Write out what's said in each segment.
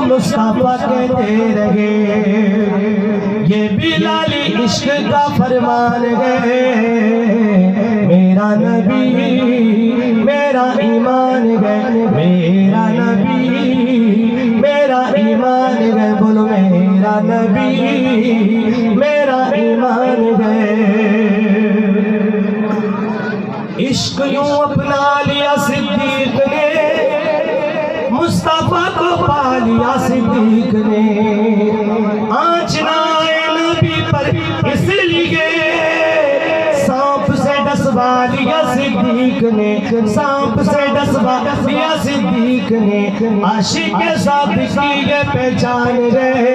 मुस्तफा कहते रहे, ये बिलाली इश्क का फरमान है। मेरा नबी मेरा ईमान है, मेरा नबी मेरा ईमान है। बोलो मेरा नबी मेरा ईमान है। इश्क यूं अपना लिया सिद्दीक ने, मुस्तफा को पा लिया सिद्दीक ने। आँच ना आए नबी पर इसलिए सांप से डसवा लिया सिद्दीक ने, सांप से डसवा लिया सिद्दीक ने। आशिक के साथ की ये पहचान रहे,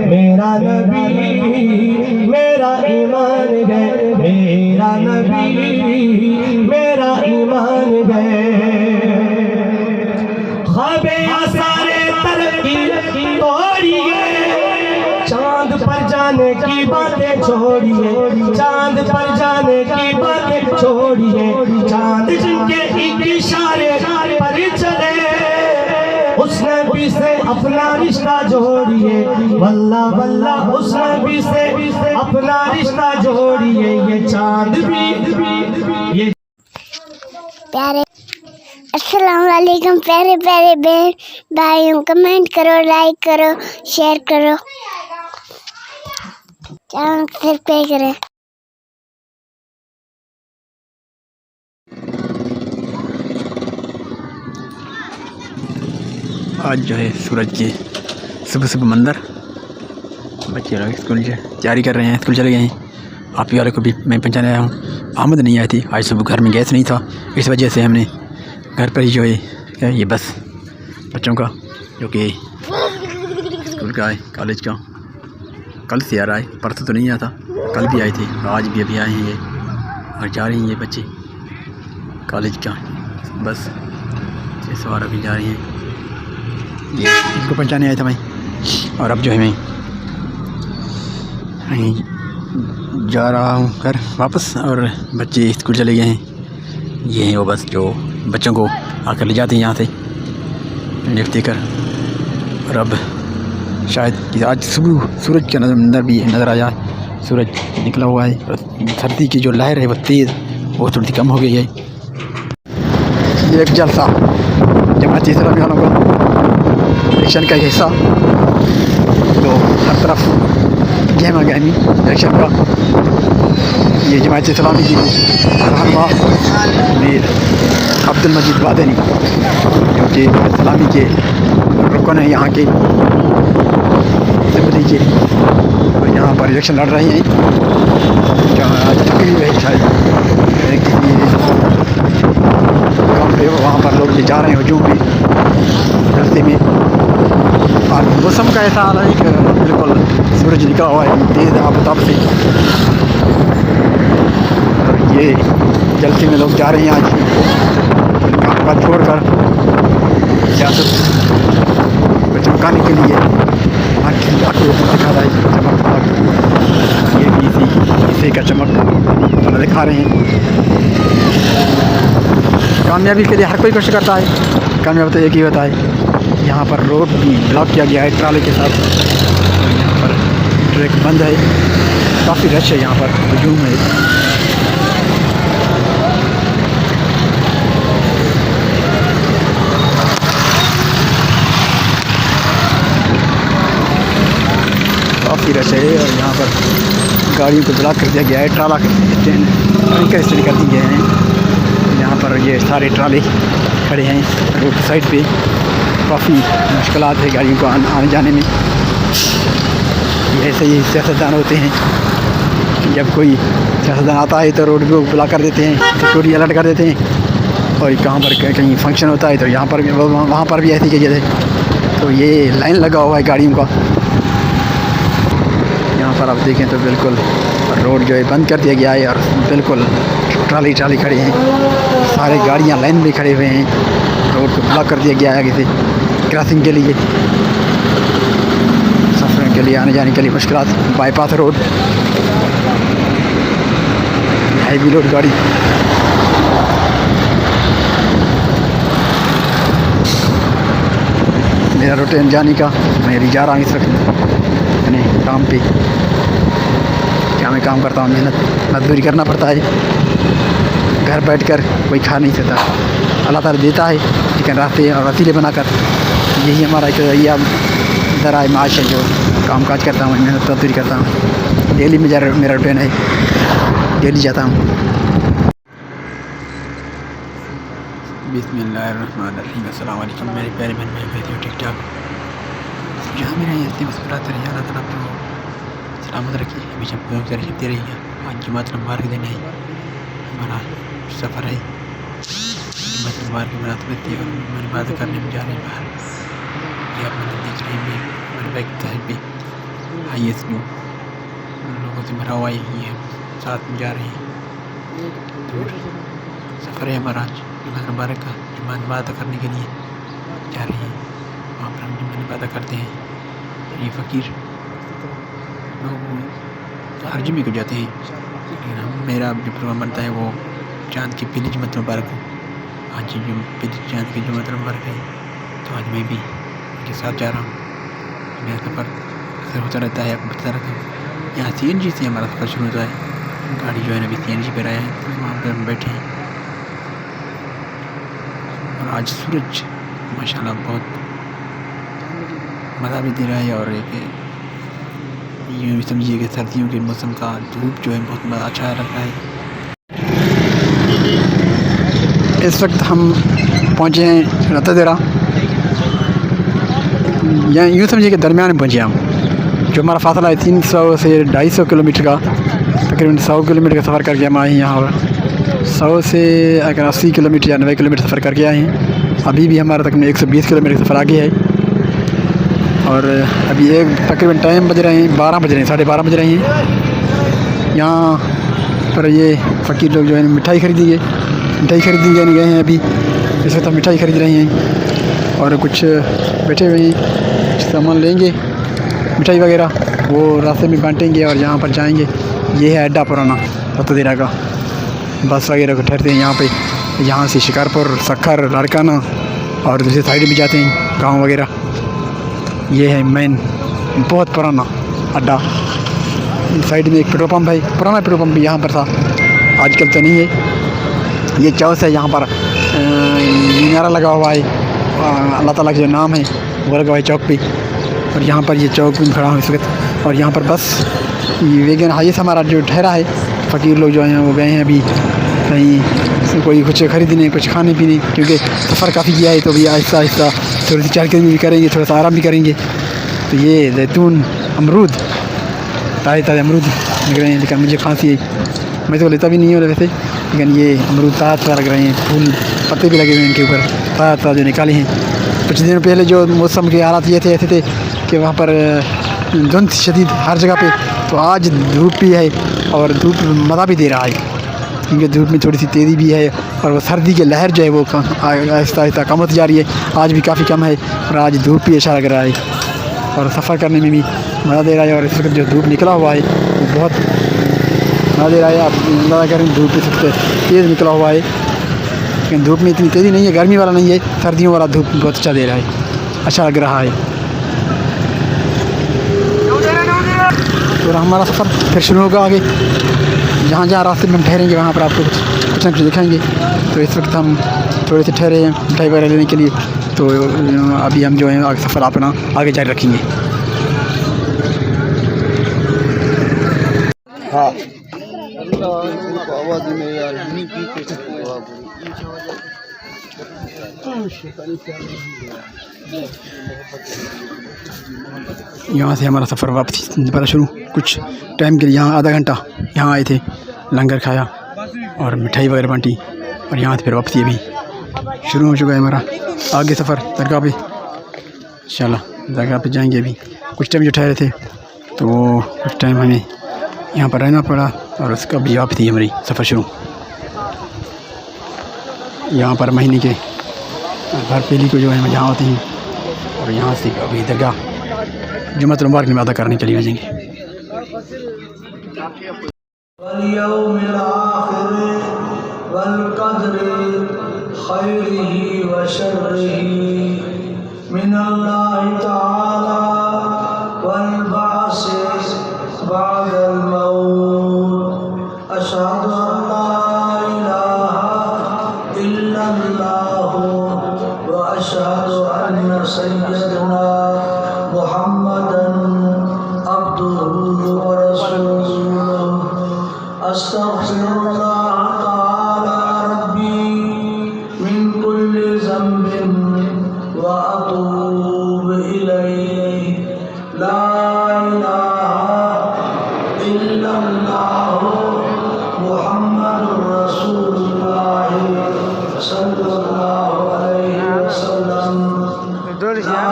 मेरा नबी मेरा ईमान है, मेरा नबी मेरा ईमान है। ख्वाबे सारे तरक्की तोड़िए, चांद पर जाने की बातें छोड़िए, चांद पर जाने की बातें छोड़िए। चांद जिनके एक इशारे पर चले, उस नबी से अपना रिश्ता जोड़िए। वल्लाह वल्लाह उस नबी से अपना रिश्ता जोड़िए। ये चांद भी ये प्यारे अस्सलाम वालेकुम प्यारे प्यारे बहन भाइयों, कमेंट करो, लाइक करो, शेयर करो, चैनल सब्सक्राइब करें। आज जो है सूरज के सुबह सुबह मंदिर, बच्चे लोग स्कूल तैयारी कर रहे हैं, स्कूल चले गए हैं। आप ही वाले को भी मैं पहचाने आया हूँ। आमद नहीं आई थी आज सुबह, घर में गैस नहीं था, इस वजह से हमने घर पर ही जो है ये बस बच्चों का जो कि स्कूल का है, कॉलेज का, कल से आ रहा है, परसों तो नहीं आया था, कल भी आए थे, आज भी अभी आए हैं ये, और जा रही हैं ये बच्चे कॉलेज का बस ये सवार अभी जा रही हैं। ये इनको पहचाने आया था मैं, और अब जो है मैं जा रहा हूँ घर वापस, और बच्चे स्कूल चले गए हैं। ये है वो बस जो बच्चों को आकर ले जाते हैं यहाँ से लिफ्ट देकर। और अब शायद आज सुबह सूरज का अंदर भी नज़र आ जाए, सूरज निकला हुआ है, और सर्दी की जो लहर है वो तेज़, वो थोड़ी सी कम हो गई है। ये एक जलसा जमात इस्लामी वालों का इलेक्शन का हिस्सा, तो हर तरफ गहमा गहमी इलेक्शन का। ये जमात इस्लामी की रहनुमा मीर अब्दुल मजीद वादनी, जो कि इस्लामी के रुकन हैं यहाँ के असेंबली के, और यहाँ पर इलेक्शन लड़ रहे हैं। आज तकरीब है शायद काम पे, वहाँ पर लोग जा रहे हैं हजूम भी रास्ते में। और मौसम का ऐसा हाल है कि बिल्कुल सूरज निकला हुआ है तेज़ आफताब से, और ये जलसे में लोग जा रहे हैं आज काम काज छोड़कर सियासत को चमकाने के लिए। दिखा रहा है चमक, ये भी इसी का चमक वाला दिखा रहे हैं। कामयाबी के लिए हर कोई कोशिश करता है, कामयाब तो एक ही होता है। यहाँ पर रोड भी ब्लॉक किया गया है ट्राले के साथ, और यहाँ पर ट्रैक बंद है, काफ़ी रश है यहाँ पर, हजूम है। काफ़ी रश है, और यहाँ पर गाड़ियों को ब्लॉक कर दिया गया है, ट्राला स्टैंड स्टैंड कर दिए गए हैं। यहाँ पर ये सारे ट्राले खड़े हैं रोड की साइड पे, काफ़ी मुश्किलात है गाड़ियों को आने जाने में। ये ऐसे ही सियासतदान होते हैं, जब कोई सियासतदान आता है तो रोड को ब्लॉक कर देते हैं, सिक्योरिटी अलर्ट कर देते हैं, और कहाँ पर कहीं फंक्शन होता है तो यहाँ पर भी, वहाँ पर भी ऐसी की जगह। तो ये लाइन लगा हुआ है गाड़ियों का। यहाँ पर आप देखें तो बिल्कुल रोड जो है बंद कर दिया गया है, और बिल्कुल ट्राली खड़ी हैं, सारे गाड़ियाँ लाइन में खड़े हुए हैं, रोड को ब्लॉक कर दिया गया है आगे से क्रॉसिंग के लिए, सफ़र के लिए, आने जाने के लिए मुश्किलात। बाईपास रोड, हैवी लोड गाड़ी। मेरा मेरा रूटीन जाने का। मैं अभी जा रहा हूँ इस वक्त अपने काम पे। क्या मैं काम करता हूँ, मेहनत मजदूरी करना पड़ता है। घर बैठकर कोई खा नहीं सकता, अल्लाह ताला देता है, लेकिन रास्ते और वसीले बनाकर यही हमारा एक जरिया ज़राए माश है। जो काम काज करता हूँ, मेहनत मजदूरी करता हूँ। डेली में मेरा रूटीन है, डेली जाता हूँ। बिस्मिल्लाहिर्रहमानिर्रहीम। अस्सलाम वालेकुम मेरे प्यारे बहन भाई, कैसे हो? ठीक ठाक? जहाँ मेरे यहाँ मुस्कुराते रहिए, अल्लाह ताला आपको सलामत रखिए, हमेशा रखते रहिए। आज जुमात मुबारक दिन है, हमारा सफ़र है जुमात मुबारक की मुनासबत थी और मैं इबादत करने में जा रहे हैं बाहर। ये आप मैंने देख रहे हैं, मेरे बैग साइड पे IS जो लोगों से भरा हुआ है, ये साथ में जा रहे हैं। दूर सफ़र है हमारा आज जुमात मुबारक का। जुमात इबादत करने के लिए जा रहे हैं, वहाँ पर हम जुमात इबादत करते हैं। ये फ़कीर लोग हर जुमे को जाते हैं, लेकिन मेरा जो प्रोग्राम बनता है वो चाँद की पहली जुमात मुबारक को। आज जो पहली चाँद की जुमात मुबारक है, तो आज मैं भी उनके साथ जा रहा हूँ। मेरा सफ़र अक्सर होता रहता है, आपको बताता रहता हूँ। यहाँ CNG से हमारा सफ़र शुरू होता है। गाड़ी जो है ना अभी CNG पर आया है, वहाँ पर हम बैठे हैं। और आज सूरज माशाल्लाह बहुत मज़ा भी दे रहा है, और एक यूँ भी समझिए कि सर्दियों के मौसम का धूप जो है बहुत अच्छा लग रहा है। इस वक्त हम पहुँचे हैं रत्तादेरा। यहाँ यूँ समझिए कि दरमियान में पहुँचे हम। जो हमारा फासला है 300 से 250 किलोमीटर का, तकरीबन 100 किलोमीटर का सफ़र करके हम आए हैं यहाँ पर। 100 से अगर 80 किलोमीटर या 90 किलोमीटर सफ़र करके आए हैं। अभी भी हमारा तकरीबन 120 किलोमीटर का सफ़र आगे है। और अभी तकरीबन टाइम बज रहे हैं 12 बज रहे हैं, 12:30 बज रहे हैं। यहाँ पर ये फ़कीर लोग जो है मिठाई खरीदेंगे, मिठाई खरीदने गए हैं। अभी इस वक्त हम मिठाई खरीद रहे हैं और कुछ बैठे हुए हैं, सामान लेंगे मिठाई वगैरह, वो रास्ते में बांटेंगे और यहाँ पर जाएंगे। ये है अड्डा पुराना रत्तादेरा का। बस वगैरह को ठहरते हैं यहाँ पे। यहाँ से शिकारपुर, सखर, लाड़काना और दूसरी साइड भी जाते हैं, गांव वगैरह। ये है मेन बहुत पुराना अड्डा। साइड में एक पेट्रोल पंप है, पुराना पेट्रोल पंप भी यहाँ पर था, आजकल तो नहीं है। ये चौक है, यहाँ पर मीनारा लगा हुआ है, अल्लाह ताला का जो नाम है वो लगा हुआ है चौक पे। और यहाँ पर ये चौक में खड़ा हूँ इस वक्त। और यहाँ पर बस वेगन हाइस हमारा जो ठहरा है, फ़कीर लोग जो हैं वो गए हैं अभी कहीं, कोई कुछ खरीदने, कुछ खाने पीने, क्योंकि सफ़र काफ़ी किया है। तो अभी आहिस्ता आहिस्ता थोड़ी सी चहलकदमी भी करेंगे, थोड़ा सा आराम भी करेंगे। तो ये जैतून, अमरूद, ताज़े ताज़े अमरूद लग रहे हैं, लेकिन मुझे खांसी है, मैं तो लेता भी नहीं हूँ वैसे, लेकिन ये अमरूद ताज़ा लग रहे हैं, फूल पत्ते भी लगे हुए हैं इनके ऊपर, ताज़ा जो निकाले हैं। कुछ दिन पहले जो मौसम के हालात ये थे, ऐसे थे कि वहाँ पर धुंध शदीद हर जगह पे। तो आज धूप भी है और धूप मज़ा भी दे रहा है, क्योंकि धूप में थोड़ी सी तेज़ी भी है। और वो सर्दी की लहर जो है वो आहिस्ता आहिस्ता कम होती जा रही है। आज भी काफ़ी कम है और आज धूप भी अच्छा लग रहा है और सफ़र करने में भी मज़ा दे रहा है। और इस वक्त जो धूप निकला हुआ है वो बहुत मज़ा दे रहा है। आप अंदाज़ा करें, धूप इस वक्त तेज़ निकला हुआ है, लेकिन धूप में इतनी तेज़ी नहीं है, गर्मी वाला नहीं है, सर्दियों वाला धूप बहुत अच्छा दे रहा है, अच्छा लग रहा है। और हमारा सफ़र फिर शुरू होगा आगे। जहाँ जहाँ रास्ते में हम ठहरेंगे वहाँ पर आपको कुछ ना कुछ दिखाएंगे। तो इस वक्त हम थोड़े से ठहरे हैं मिठाई वगैरह लेने के लिए। तो अभी हम जो है आगे सफ़र अपना आगे जारी रखेंगे। हाँ यहाँ से हमारा सफ़र वापसी दोबारा शुरू। कुछ टाइम के लिए यहाँ आधा घंटा यहाँ आए थे, लंगर खाया और मिठाई वगैरह बांटी, और यहाँ से फिर वापसी अभी शुरू हो चुका है हमारा आगे सफ़र दरगाह पे। इंशाल्लाह दरगाह पे जाएंगे। अभी कुछ टाइम जो ठहरे थे तो वो कुछ टाइम हमें यहाँ पर रहना पड़ा, और उसका भी वापसी हमारी सफ़र शुरू। यहाँ पर महीने के हर पहली को जो है यहाँ होते हैं, और यहाँ से अभी दरगाह जुम्मत मुबारक में अदा करने के लिए भेजेंगे। मिनल्लाहि ताला वल बास बादल मौत अशहदु अल्ला इलाहा इल्लल्लाह व अशहदु अन्ना सय्यदना मुहम्मदन अब्दुहु व रसूलुहु अस्तगफिरुल्लाह ताला रब्बी मिन कुल्ली ज़ंबिन व अतूबु इलैहि ला इलाहा इल्लल्लाह मुहम्मदुर रसूलुल्लाह सल्लल्लाहु अलैहि वसल्लम ला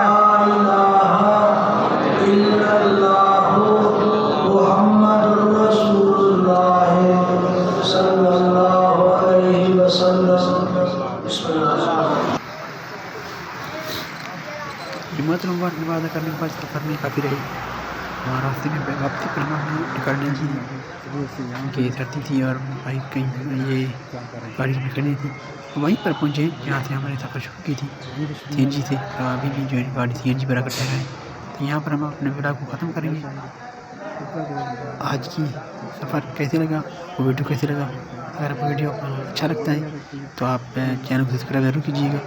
इलाहा इल्लल्लाह मुहम्मदुर रसूलुल्लाह सल्लल्लाहु अलैहि वसल्लम। बिस्मिल्लाह। जुम्मत मुबारक नमाज़ अदा करने के बाद सफ़र में काफ़ी रही। वहाँ रास्ते में वापसी पर हमारे निकलने की सर्दी थी और बाइक कहीं ये गाड़ी में खड़ी थी। वहीं पर पहुँचे जहाँ से हमने सफ़र शुरू की थी CNG से। तो अभी भी जो है गाड़ी CNG पर आकर ठहरा है। तो यहाँ पर हम अपने ब्लॉग को ख़त्म करेंगे। आज की सफ़र कैसे लगा, वो वीडियो कैसे लगा, अगर आपको वीडियो अच्छा लगता है तो आप चैनल को सब्सक्राइब ज़रूर कीजिएगा,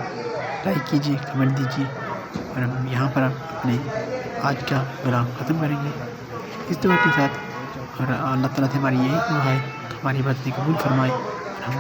लाइक कीजिए, कमेंट दीजिए। और हम यहाँ पर अपने आज का ब्लॉग ख़त्म करेंगे इस दुआ के साथ। और अल्लाह ताला से हमारी यही दुआ है, हमारी बातें कबूल फरमाए और हम